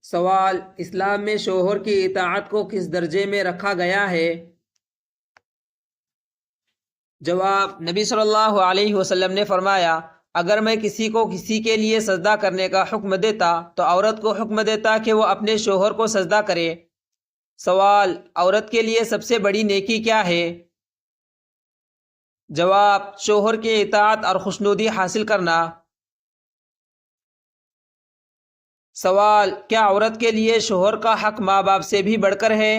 سوال: اسلام میں شوہر کی اطاعت کو کس درجے میں رکھا گیا ہے؟ جواب: نبی صلی اللہ علیہ وسلم نے فرمایا، اگر میں کسی کو کسی کے لیے سجدہ کرنے کا حکم دیتا تو عورت کو حکم دیتا کہ وہ اپنے شوہر کو سجدہ کرے۔ سوال: عورت کے لیے سب سے بڑی نیکی کیا ہے؟ جواب: شوہر کی اطاعت اور خوشنودی حاصل کرنا۔ سوال: کیا عورت کے لیے شوہر کا حق ماں باپ سے بھی بڑھ کر ہے؟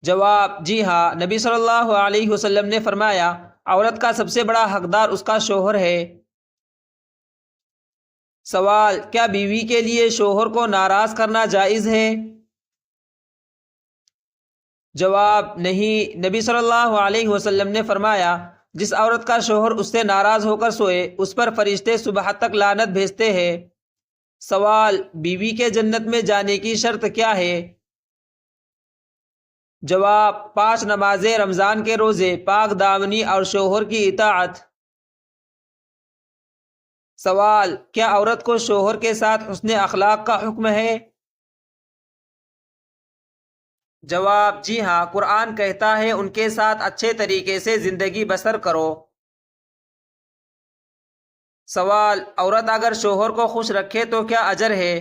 جواب: جی ہاں، نبی صلی اللہ علیہ وسلم نے فرمایا، عورت کا سب سے بڑا حقدار اس کا شوہر ہے۔ سوال: کیا بیوی کے لیے شوہر کو ناراض کرنا جائز ہے؟ جواب: نہیں، نبی صلی اللہ علیہ وسلم نے فرمایا، جس عورت کا شوہر اس سے ناراض ہو کر سوئے اس پر فرشتے صبح تک لعنت بھیجتے ہیں۔ سوال: بیوی کے جنت میں جانے کی شرط کیا ہے؟ جواب: 5 نمازیں، رمضان کے روزے، پاک دامنی اور شوہر کی اطاعت۔ سوال: کیا عورت کو شوہر کے ساتھ حسن اخلاق کا حکم ہے؟ جواب: جی ہاں، قرآن کہتا ہے ان کے ساتھ اچھے طریقے سے زندگی بسر کرو۔ سوال: عورت اگر شوہر کو خوش رکھے تو کیا اجر ہے؟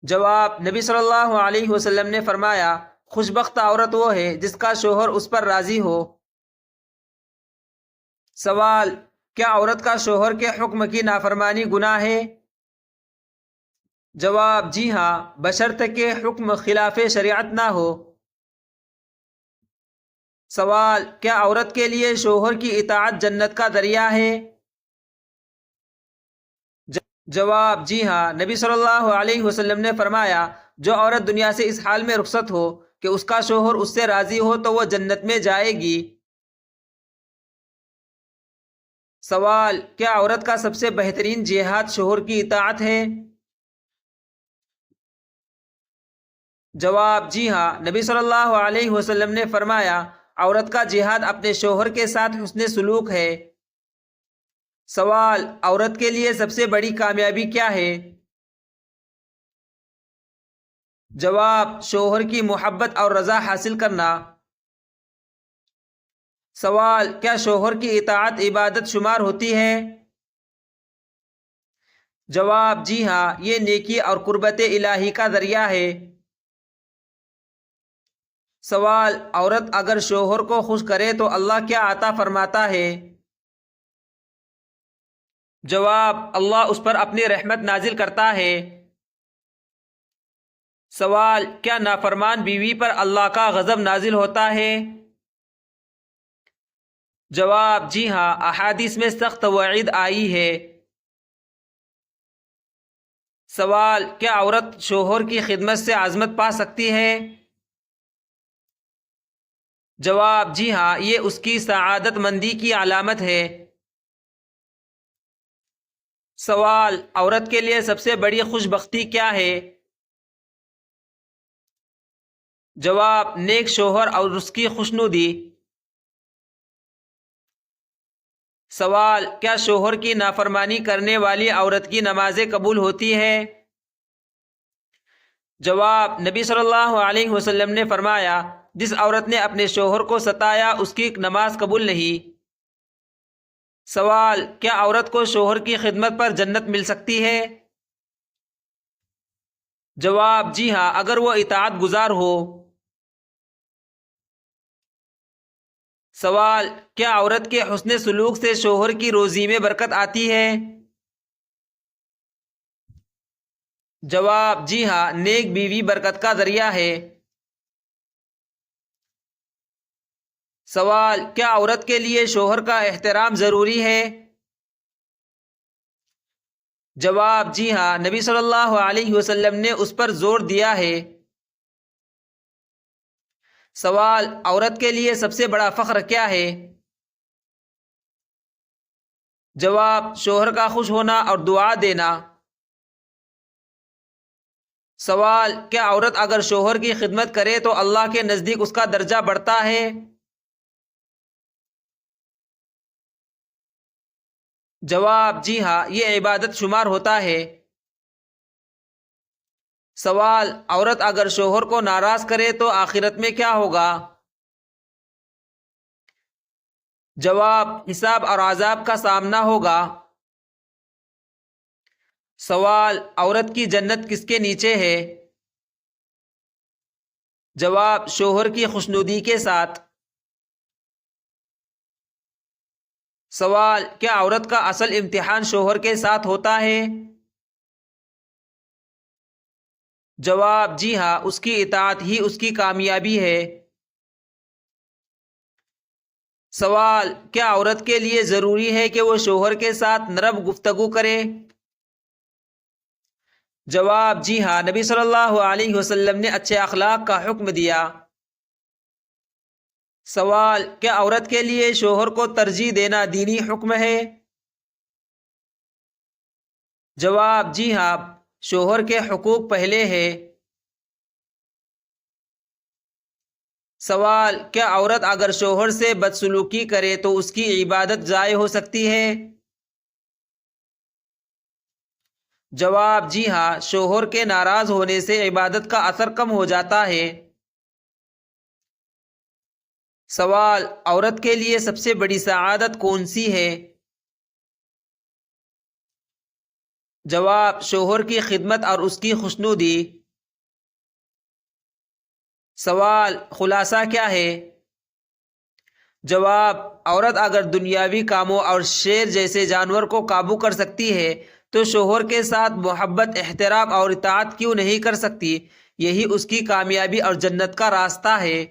جواب: نبی صلی اللہ علیہ وسلم نے فرمایا، خوش بخت عورت وہ ہے جس کا شوہر اس پر راضی ہو۔ سوال: کیا عورت کا شوہر کے حکم کی نافرمانی گناہ ہے؟ جواب: جی ہاں، بشرط کہ حکم خلاف شریعت نہ ہو۔ سوال: کیا عورت کے لیے شوہر کی اطاعت جنت کا ذریعہ ہے؟ جواب: جی ہاں، نبی صلی اللہ علیہ وسلم نے فرمایا، جو عورت دنیا سے اس حال میں رخصت ہو کہ اس کا شوہر اس سے راضی ہو تو وہ جنت میں جائے گی۔ سوال: کیا عورت کا سب سے بہترین جہاد شوہر کی اطاعت ہے؟ جواب: جی ہاں، نبی صلی اللہ علیہ وسلم نے فرمایا، عورت کا جہاد اپنے شوہر کے ساتھ حسن سلوک ہے۔ سوال: عورت کے لیے سب سے بڑی کامیابی کیا ہے؟ جواب: شوہر کی محبت اور رضا حاصل کرنا۔ سوال: کیا شوہر کی اطاعت عبادت شمار ہوتی ہے؟ جواب: جی ہاں، یہ نیکی اور قربت الہی کا ذریعہ ہے۔ سوال: عورت اگر شوہر کو خوش کرے تو اللہ کیا عطا فرماتا ہے؟ جواب: اللہ اس پر اپنی رحمت نازل کرتا ہے۔ سوال: کیا نافرمان بیوی پر اللہ کا غضب نازل ہوتا ہے؟ جواب: جی ہاں، احادیث میں سخت وعید آئی ہے۔ سوال: کیا عورت شوہر کی خدمت سے عظمت پا سکتی ہے؟ جواب: جی ہاں، یہ اس کی سعادت مندی کی علامت ہے۔ سوال: عورت کے لیے سب سے بڑی خوش بختی کیا ہے؟ جواب: نیک شوہر اور اس کی خوشنودی۔ سوال: کیا شوہر کی نافرمانی کرنے والی عورت کی نمازیں قبول ہوتی ہے؟ جواب: نبی صلی اللہ علیہ وسلم نے فرمایا، جس عورت نے اپنے شوہر کو ستایا اس کی نماز قبول نہیں۔ سوال: کیا عورت کو شوہر کی خدمت پر جنت مل سکتی ہے؟ جواب: جی ہاں، اگر وہ اطاعت گزار ہو۔ سوال: کیا عورت کے حسن سلوک سے شوہر کی روزی میں برکت آتی ہے؟ جواب: جی ہاں، نیک بیوی برکت کا ذریعہ ہے۔ سوال: کیا عورت کے لیے شوہر کا احترام ضروری ہے؟ جواب: جی ہاں، نبی صلی اللہ علیہ وسلم نے اس پر زور دیا ہے۔ سوال: عورت کے لیے سب سے بڑا فخر کیا ہے؟ جواب: شوہر کا خوش ہونا اور دعا دینا۔ سوال: کیا عورت اگر شوہر کی خدمت کرے تو اللہ کے نزدیک اس کا درجہ بڑھتا ہے؟ جواب: جی ہاں، یہ عبادت شمار ہوتا ہے۔ سوال: عورت اگر شوہر کو ناراض کرے تو آخرت میں کیا ہوگا؟ جواب: حساب اور عذاب کا سامنا ہوگا۔ سوال: عورت کی جنت کس کے نیچے ہے؟ جواب: شوہر کی خوشنودی کے ساتھ۔ سوال: کیا عورت کا اصل امتحان شوہر کے ساتھ ہوتا ہے؟ جواب: جی ہاں، اس کی اطاعت ہی اس کی کامیابی ہے۔ سوال: کیا عورت کے لیے ضروری ہے کہ وہ شوہر کے ساتھ نرم گفتگو کرے؟ جواب: جی ہاں، نبی صلی اللہ علیہ وسلم نے اچھے اخلاق کا حکم دیا۔ سوال: کیا عورت کے لیے شوہر کو ترجیح دینا دینی حکم ہے؟ جواب: جی ہاں، شوہر کے حقوق پہلے ہے۔ سوال: کیا عورت اگر شوہر سے بدسلوکی کرے تو اس کی عبادت ضائع ہو سکتی ہے؟ جواب: جی ہاں، شوہر کے ناراض ہونے سے عبادت کا اثر کم ہو جاتا ہے۔ سوال: عورت کے لیے سب سے بڑی سعادت کون سی ہے؟ جواب: شوہر کی خدمت اور اس کی خوشنودی۔ سوال: خلاصہ کیا ہے؟ جواب: عورت اگر دنیاوی کاموں اور شیر جیسے جانور کو قابو کر سکتی ہے تو شوہر کے ساتھ محبت، احترام اور اطاعت کیوں نہیں کر سکتی؟ یہی اس کی کامیابی اور جنت کا راستہ ہے۔